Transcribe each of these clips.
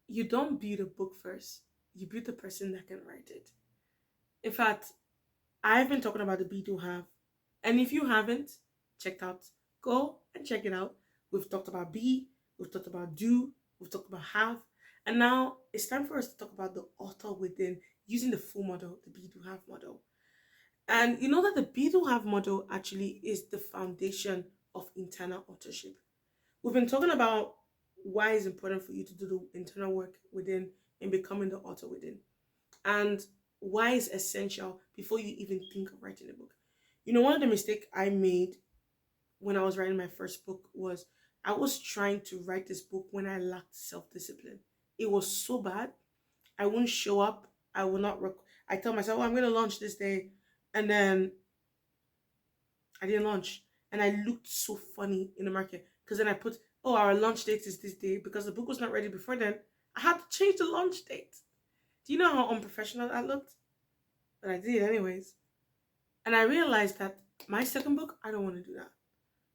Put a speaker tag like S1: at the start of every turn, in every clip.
S1: you don't build a book first. You build the person that can write it. In fact, I've been talking about the Be Do Have. And if you haven't checked out, go and check it out. We've talked about be, we've talked about do, we've talked about have. And now it's time for us to talk about the author within using the full model, the Be Do Have model. And you know that the Be Do Have model actually is the foundation of internal authorship. We've been talking about why it's important for you to do the internal work within in becoming the author within, and why it's essential before you even think of writing a book. You know, one of the mistakes I made when I was writing my first book was I was trying to write this book when I lacked self discipline. It was so bad. I wouldn't show up. I would not. I tell myself, oh, I'm going to launch this day. And then I didn't launch. And I looked so funny in the market because then I put, oh, our launch date is this day because the book was not ready before then. I had to change the launch date. Do you know how unprofessional that looked? But I did anyways. And I realized that my second book, I don't want to do that.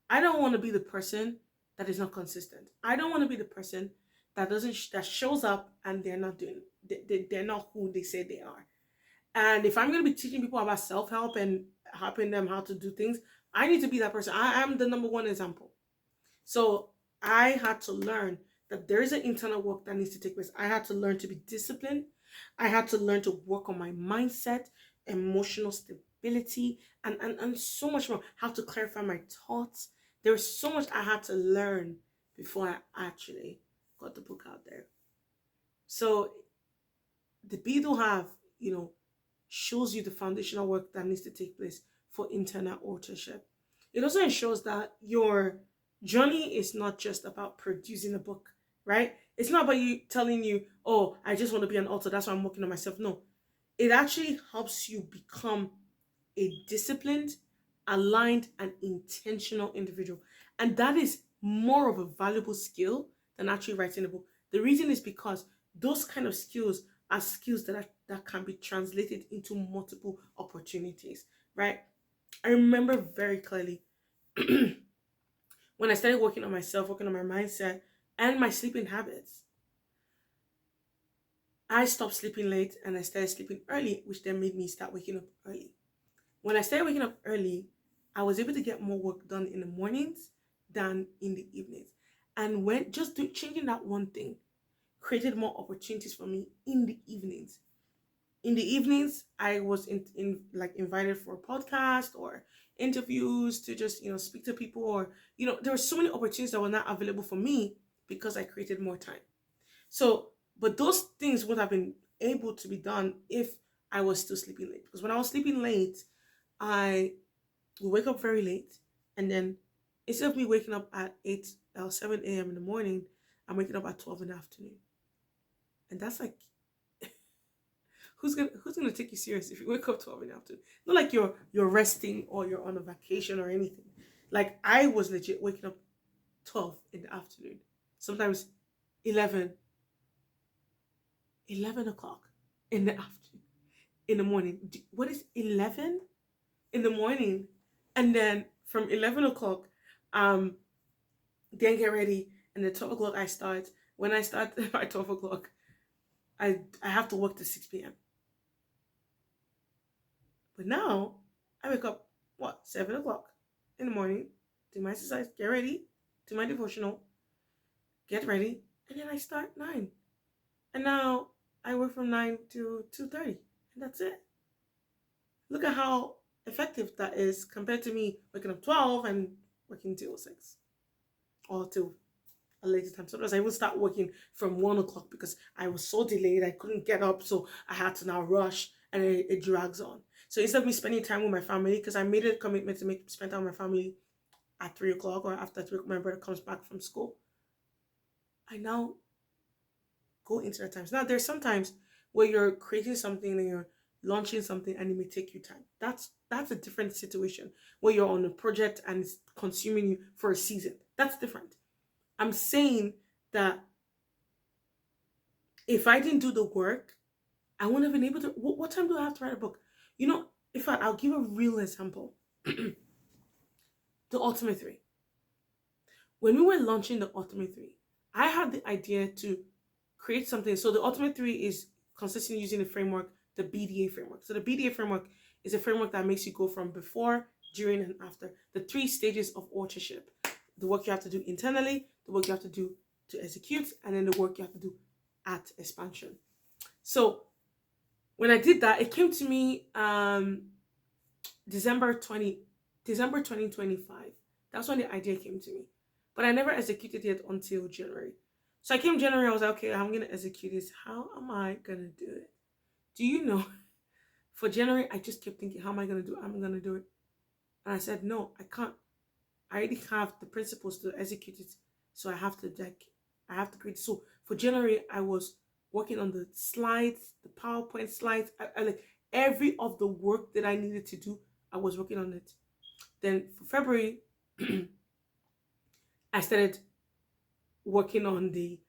S1: I don't want to be the person that is not consistent. I don't want to be the person that doesn't that shows up and they're not doing they're not who they say they are. And if I'm going to be teaching people about self-help and helping them how to do things, I need to be that person. I am the number one example. So I had to learn that there is an internal work that needs to take place. I had to learn to be disciplined. I had to learn to work on my mindset, emotional stability, and so much more. How to clarify my thoughts. There was so much I had to learn before I actually got the book out there. So the Be Do Have, shows you the foundational work that needs to take place for internal authorship. It also ensures that your journey is not just about producing a book, right? It's not about you telling you, oh, I just want to be an author, that's why I'm working on myself. No, it actually helps you become a disciplined, aligned, and intentional individual. And that is more of a valuable skill than actually writing a book. The reason is because those kind of skills are skills that can be translated into multiple opportunities, right? I remember very clearly when I started working on myself, working on my mindset and my sleeping habits. I stopped sleeping late and I started sleeping early, which then made me start waking up early. When I started waking up early, I was able to get more work done in the mornings than in the evenings. And when changing that one thing created more opportunities for me in the evenings. In the evenings, I was in like invited for a podcast or interviews to just speak to people, or there were so many opportunities that were not available for me because I created more time. So, but those things would have been able to be done if I was still sleeping late. Because when I was sleeping late, I would wake up very late, and then instead of me waking up at 8 or 7 a.m. in the morning, I'm waking up at 12 in the afternoon. And that's like, who's gonna take you serious if you wake up 12 in the afternoon? Not like you're resting or you're on a vacation or anything. Like I was legit waking up 12 in the afternoon. Sometimes 11, 11 o'clock in the afternoon, in the morning. What is 11 in the morning? And then from 11 o'clock, then get ready. And then 12 o'clock I start. When I start by 12 o'clock, I have to work till 6 p.m. But now I wake up, 7 o'clock in the morning, do my exercise, get ready, do my devotional, get ready, and then I start 9. And now I work from 9 to 2:30, and that's it. Look at how effective that is compared to me waking up 12 and working till 6 or till a later time. Sometimes I even start working from 1 o'clock because I was so delayed, I couldn't get up, so I had to now rush, and it drags on. So instead of me spending time with my family, because I made a commitment to spend time with my family at 3 o'clock or after 3 o'clock, my brother comes back from school, I now go into the times. Now, there's sometimes where you're creating something and you're launching something and it may take you time. That's a different situation where you're on a project and it's consuming you for a season. That's different. I'm saying that if I didn't do the work, I wouldn't have been able to. What time do I have to write a book? In fact, I'll give a real example. The Ultimate 3. When we were launching the Ultimate 3, I had the idea to create something. So the ultimate three is consistent using the framework, the BDA framework. So the BDA framework is a framework that makes you go from before, during, and after. The three stages of authorship: the work you have to do internally, the work you have to do to execute, and then the work you have to do at expansion. So when I did that, it came to me December 2025. That's when the idea came to me. But I never executed it until January. So I came January, I was like, okay, I'm gonna execute this. How am I gonna do it? Do you know? For January, I just kept thinking, how am I gonna do it? I'm gonna do it. And I said, no, I can't. I already have the principles to execute it. So I have to create. So for January, I was working on the slides, the PowerPoint slides. I like every of the work that I needed to do, I was working on it. Then for February, I started working on the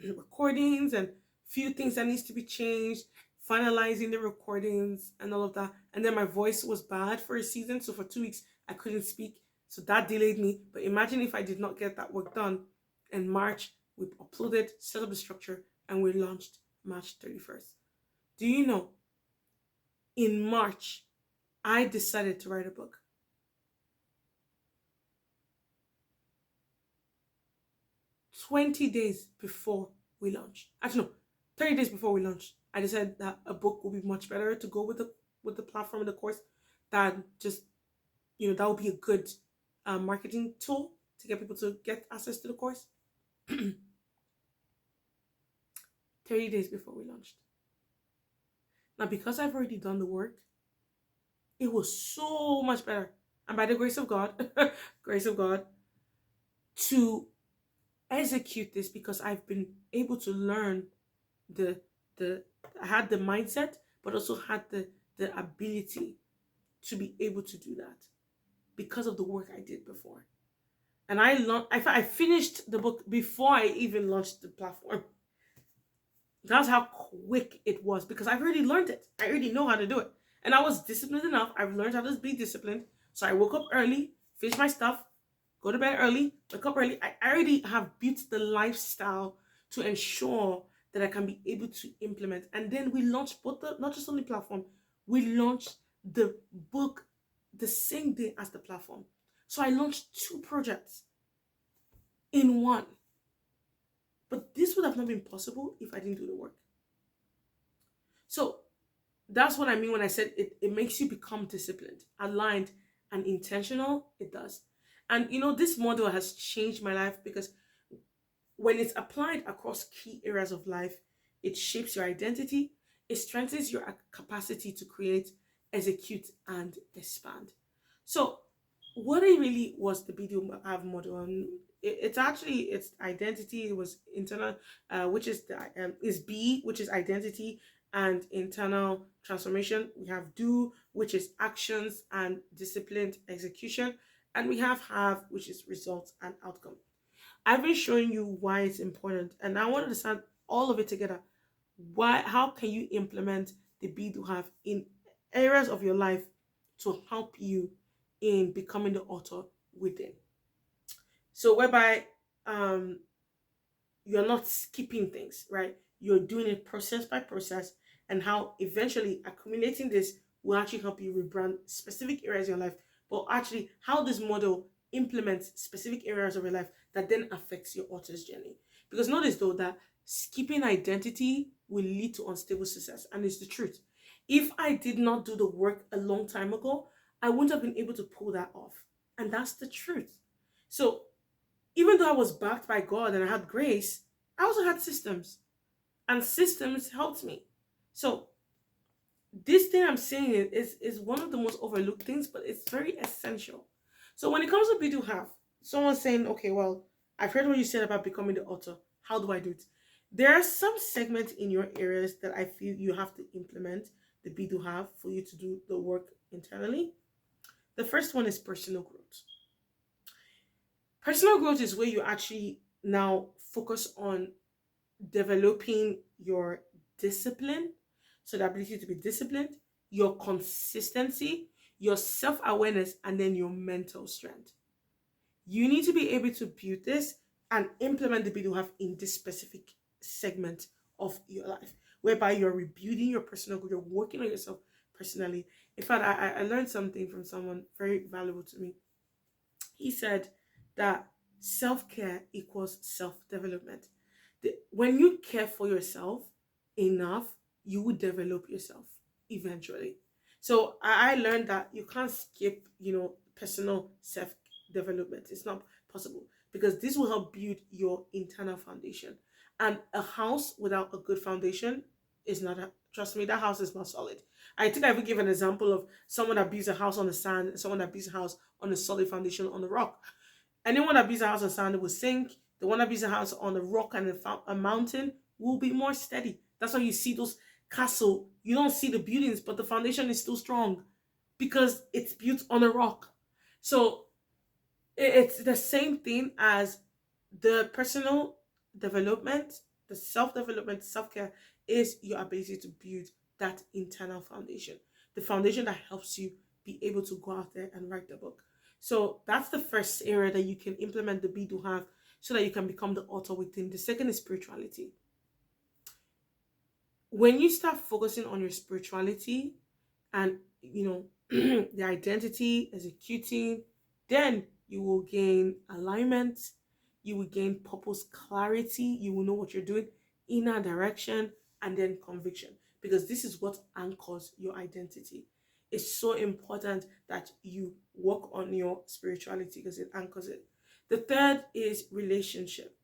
S1: recordings and few things that needs to be changed, finalizing the recordings and all of that. And then my voice was bad for a season, so for 2 weeks I couldn't speak, so that delayed me. But imagine if I did not get that work done. In March, we uploaded, set up the structure, and we launched March 31st. Do you know, in March, I decided to write a book. 20 days before we launched. Actually, no, 30 days before we launched, I decided that a book would be much better to go with the platform and the course than just, that would be a good marketing tool to get people to get access to the course. 30 days before we launched. Now, because I've already done the work, it was so much better. And by the grace of God, to execute this, because I've been able to learn I had the mindset, but also had the ability to be able to do that because of the work I did before. And I finished the book before I even launched the platform. That's how quick it was, because I've already learned it. I already know how to do it. And I was disciplined enough. I've learned how to be disciplined. So I woke up early, finished my stuff, go to bed early, wake up early. I already have built the lifestyle to ensure that I can be able to implement. And then we launched not just on the platform, we launched the book the same day as the platform. So I launched 2 projects in one. But this would have not been possible if I didn't do the work. So that's what I mean when I said it makes you become disciplined, aligned, and intentional. It does. And this model has changed my life, because when it's applied across key areas of life, it shapes your identity, it strengthens your capacity to create, execute, and expand. So what it really was, the BDO have model, and it's identity. It was internal, which is is B, which is identity and internal transformation. We have do, which is actions and disciplined execution, and we have which is results and outcome. I've been showing you why it's important, and I want to understand all of it together. How can you implement the BDO have in areas of your life to help you in becoming the author within? So whereby you're not skipping things, right? You're doing it process by process, and how eventually accumulating this will actually help you rebrand specific areas of your life, but actually how this model implements specific areas of your life that then affects your author's journey. Because notice though that skipping identity will lead to unstable success, and it's the truth. If I did not do the work a long time ago, I wouldn't have been able to pull that off, and that's the truth. So even though I was backed by God and I had grace, I also had systems, and systems helped me. So this thing I'm saying is one of the most overlooked things, but it's very essential. So when it comes to BDO have, someone's saying, okay, well, I've heard what you said about becoming the author. How do I do it? There are some segments in your areas that I feel you have to implement the BDO have for you to do the work internally. The first one is personal growth. Personal growth is where you actually now focus on developing your discipline, so the ability to be disciplined, your consistency, your self-awareness, and then your mental strength. You need to be able to build this and implement the BDO have in this specific segment of your life, whereby you're rebuilding your personal growth, you're working on yourself personally. In fact, I learned something from someone very valuable to me. He said that self care equals self development. When you care for yourself enough, you will develop yourself eventually. So I learned that you can't skip, personal self development. It's not possible because this will help build your internal foundation. And a house without a good foundation is not trust me, that house is not solid. I think I would give an example of someone that builds a house on the sand and someone that builds a house on a solid foundation on the rock. Anyone that builds a house on sand will sink. The one that builds a house on a rock and a mountain will be more steady. That's why you see those castle. You don't see the buildings, but the foundation is still strong because it's built on a rock. So it's the same thing as the personal development, the self-development, self-care is your ability to build that internal foundation, the foundation that helps you be able to go out there and write the book. So that's the first area that you can implement the be do have so that you can become the author within. The second is spirituality. When you start focusing on your spirituality and the identity, executing, then you will gain alignment, you will gain purpose, clarity, you will know what you're doing, inner direction, and then conviction, because this is what anchors your identity. It's so important that you work on your spirituality because it anchors it. The third is relationship.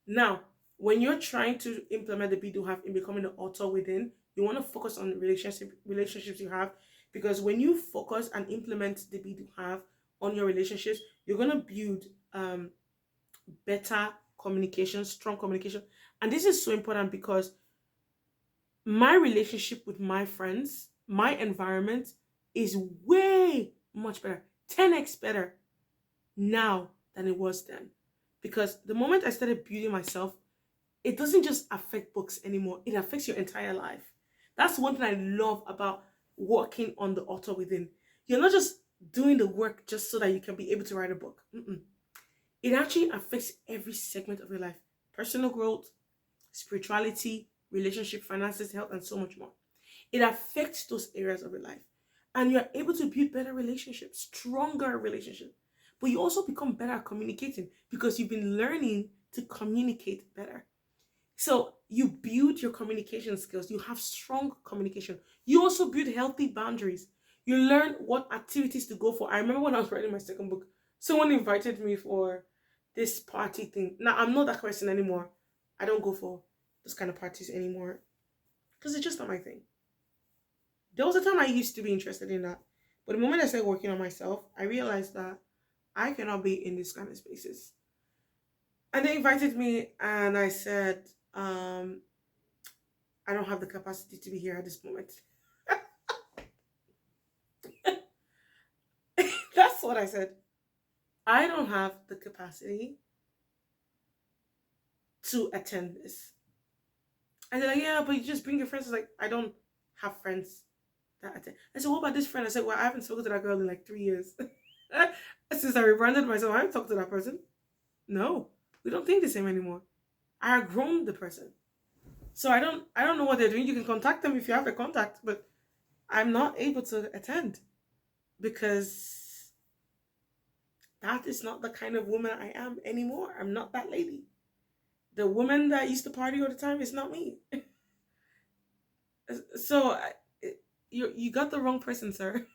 S1: Now, when you're trying to implement the be do have in becoming the author within, you want to focus on relationships you have, because when you focus and implement the be do have on your relationships, you're going to build better communication, strong communication. And this is so important because my relationship with my friends, my environment is way much better, 10x better now than it was then. Because the moment I started building myself, it doesn't just affect books anymore, it affects your entire life. That's one thing I love about working on the author within. You're not just doing the work just so that you can be able to write a book. It actually affects every segment of your life: personal growth, spirituality, relationship, finances, health, and so much more. It affects those areas of your life. And you're able to build better relationships, stronger relationships. But you also become better at communicating because you've been learning to communicate better. So you build your communication skills. You have strong communication. You also build healthy boundaries. You learn what activities to go for. I remember when I was writing my second book, someone invited me for this party thing. Now, I'm not that person anymore. I don't go for those kind of parties anymore because it's just not my thing. There was a time I used to be interested in that. But the moment I started working on myself, I realized that I cannot be in these kind of spaces. And they invited me and I said, I don't have the capacity to be here at this moment. That's what I said. I don't have the capacity to attend this. And they're like, yeah, but you just bring your friends. I was like, I don't have friends that attend. I said, what about this friend? I said, well, I haven't spoken to that girl in like 3 years. Since I rebranded myself, I haven't talked to that person. No, we don't think the same anymore. I have grown the person. So I don't know what they're doing. You can contact them if you have a contact, but I'm not able to attend because that is not the kind of woman I am anymore. I'm not that lady. The woman that used to party all the time is not me. So you got the wrong person, sir.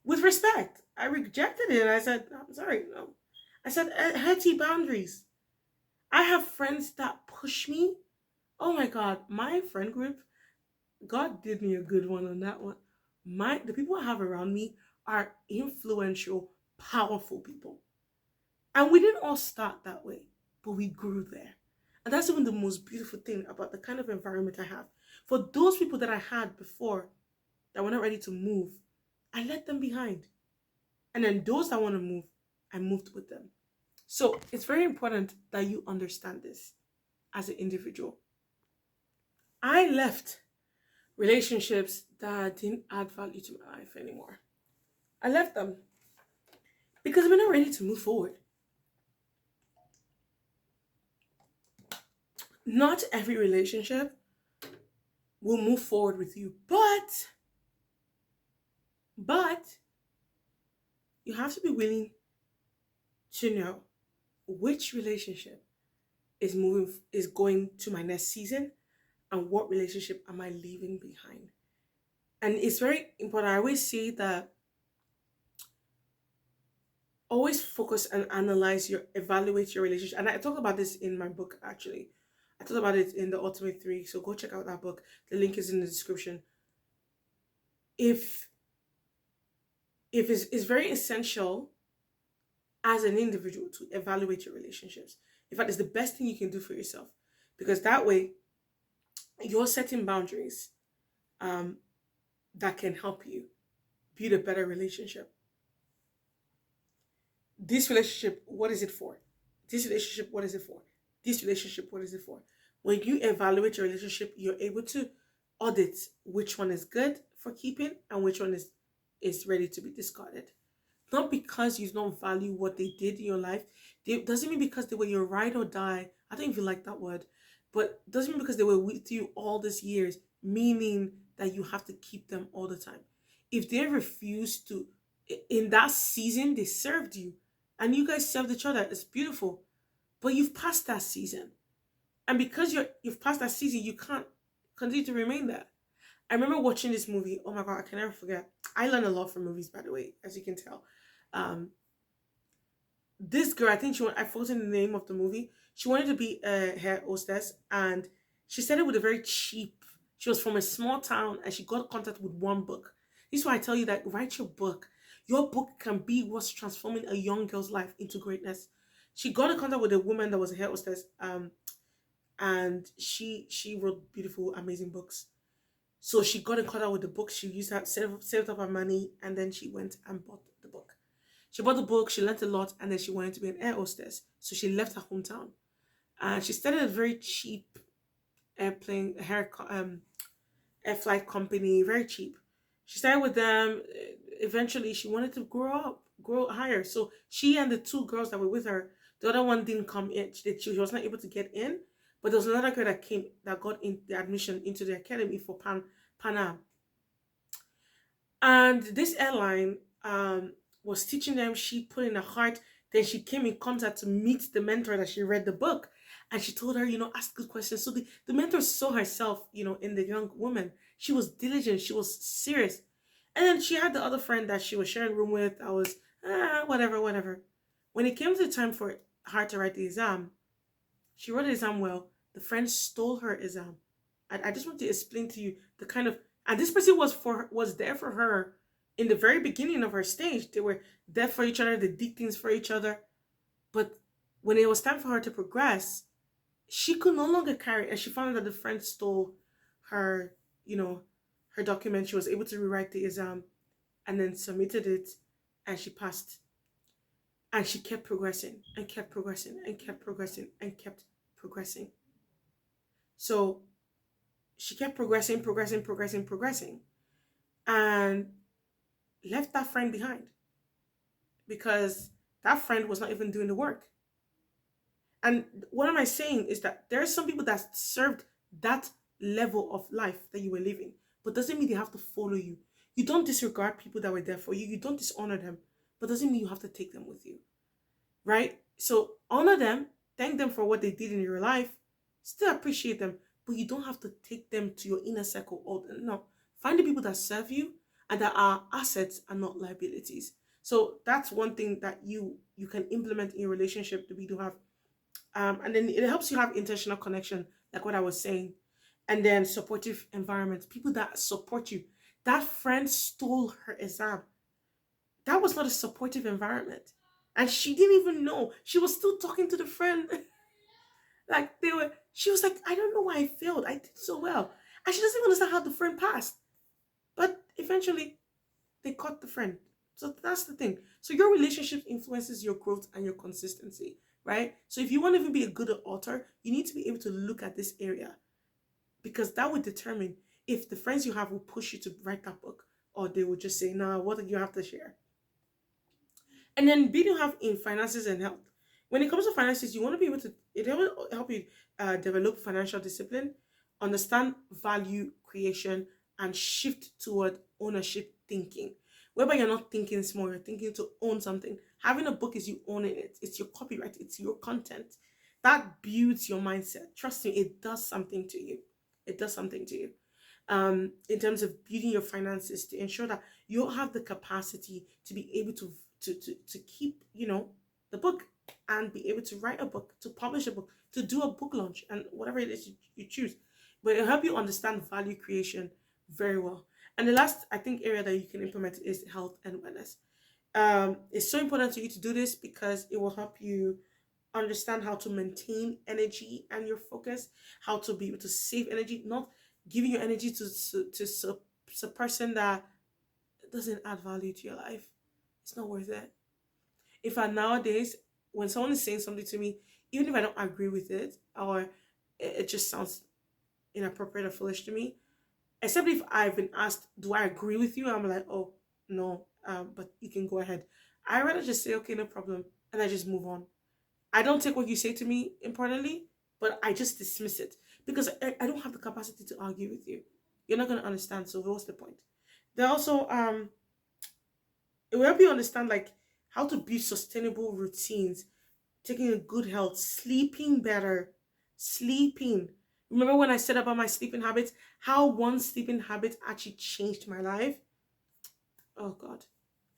S1: With respect, I rejected it. I said, I'm sorry, no. I said, healthy boundaries. I have friends that push me. Oh my God, my friend group, God did me a good one on that one. The people I have around me are influential, powerful people. And we didn't all start that way, but we grew there. And that's even the most beautiful thing about the kind of environment I have. For those people that I had before that were not ready to move, I left them behind. And then those that want to move, I moved with them. So it's very important that you understand this as an individual. I left relationships that didn't add value to my life anymore. I left them because we're not ready to move forward. Not every relationship will move forward with you, but you have to be willing to know which relationship is going to my next season, and what relationship am I leaving behind. And it's very important. I always say that always focus and analyze evaluate your relationship. And I talked about this in my book actually. I talked about it in the Ultimate Three. So go check out that book. The link is in the description. If it's very essential as an individual to evaluate your relationships. In fact, it's the best thing you can do for yourself, because that way you're setting boundaries um, that can help you build a better relationship. This relationship, what is it for? This relationship, what is it for? This relationship, what is it for? When you evaluate your relationship, you're able to audit which one is good for keeping and which one is ready to be discarded. Not because you don't value what they did in your life. Doesn't mean because they were your ride or die. I don't even like that word. But doesn't mean because they were with you all these years, meaning that you have to keep them all the time. If they refuse to, in that season, they served you and you guys served each other. It's beautiful. But you've passed that season. And because you've passed that season, you can't continue to remain there. I remember watching this movie. Oh my god, I can never forget. I learn a lot from movies, by the way, as you can tell. Um, this girl, I think I've forgotten the name of the movie. She wanted to be a hair hostess, and she started with a very cheap. She was from a small town, and she got in contact with one book. This is why I tell you that write your book. Your book can be what's transforming a young girl's life into greatness. She got in contact with a woman that was a hair hostess, and she wrote beautiful, amazing books. So she got in contact with the book. She used that saved up her money, and then she went and bought the book. She bought the book, she learned a lot, and then she wanted to be an air hostess. So she left her hometown. And she started a very cheap airplane, air flight company, very cheap. She started with them. Eventually, she wanted to grow higher. So she and the two girls that were with her, the other one didn't come in. She was not able to get in. But there was another girl that got in the admission into the academy for Pan Am. And this airline was teaching them. She put in her heart. Then she came in contact to meet the mentor that she read the book. And she told her, ask good questions. So the mentor saw herself, in the young woman. She was diligent. She was serious. And then she had the other friend that she was sharing room with. I was, whatever. When it came to the time for her to write the exam, she wrote the exam well. The friend stole her exam. I just want to explain to you the kind of, and this person was there for her in the very beginning of her stage. They were there for each other. They did things for each other. But when it was time for her to progress, she could no longer carry it. And she found out that the friend stole her, her document. She was able to rewrite the exam and then submitted it, and she passed. And she kept progressing and kept progressing and kept progressing and kept progressing. So she kept progressing, and left that friend behind because that friend was not even doing the work. And what am I saying is that there are some people that served that level of life that you were living, but doesn't mean they have to follow you. You don't disregard people that were there for you. You don't dishonor them, but doesn't mean you have to take them with you, right? So honor them, thank them for what they did in your life, still appreciate them, but you don't have to take them to your inner circle. No, find the people that serve you and that are assets and not liabilities. So that's one thing that you can implement in your relationship that we do have. And then it helps you have intentional connection, like what I was saying. And then supportive environment, people that support you. That friend stole her exam. That was not a supportive environment. And she didn't even know. She was still talking to the friend. She was like, I don't know why I failed. I did so well. And she doesn't even understand how the friend passed. But eventually, they caught the friend. So that's the thing. So your relationship influences your growth and your consistency, right? So if you want to even be a good author, you need to be able to look at this area, because that would determine if the friends you have will push you to write that book, or they will just say, nah, what do you have to share? And then be you have in finances and health. When it comes to finances, you want to be able to It will help you develop financial discipline, understand value creation, and shift toward ownership thinking. Whereby you're not thinking small, you're thinking to own something. Having a book is you owning it. It's your copyright. It's your content. That builds your mindset. Trust me, it does something to you. It does something to you. In terms of building your finances to ensure that you have the capacity to be able to keep, the book, and be able to write a book, to publish a book, to do a book launch, and whatever it is you choose. But it'll help you understand value creation very well. And the last, I think, area that you can implement is health and wellness. It's so important to you to do this because it will help you understand how to maintain energy and your focus, how to be able to save energy, not giving your energy to a person that doesn't add value to your life. It's not worth it. In fact, nowadays, when someone is saying something to me, even if I don't agree with it, or it just sounds inappropriate or foolish to me, except if I've been asked, do I agree with you? I'm like, oh, no, but you can go ahead. I rather just say, okay, no problem, and I just move on. I don't take what you say to me importantly, but I just dismiss it because I don't have the capacity to argue with you. You're not going to understand, so what's the point? They also, it will help you understand like how to build sustainable routines, taking a good health, sleeping better, sleeping. Remember when I said about my sleeping habits, how one sleeping habit actually changed my life? Oh God,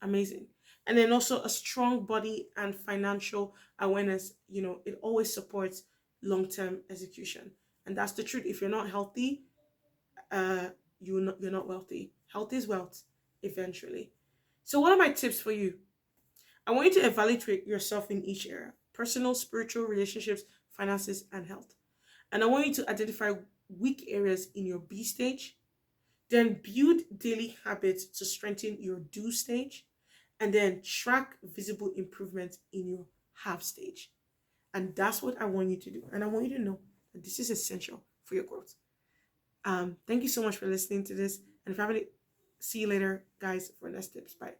S1: amazing. And then also a strong body and financial awareness, it always supports long-term execution. And that's the truth. If you're not healthy, uh you're not wealthy. Health is wealth eventually. So what are my tips for you? I want you to evaluate yourself in each area: personal, spiritual, relationships, finances, and health. And I want you to identify weak areas in your B stage, then build daily habits to strengthen your do stage, and then track visible improvements in your have stage. And that's what I want you to do. And I want you to know that this is essential for your growth. Thank you so much for listening to this. And if you have any, see you later, guys, for next tips. Bye.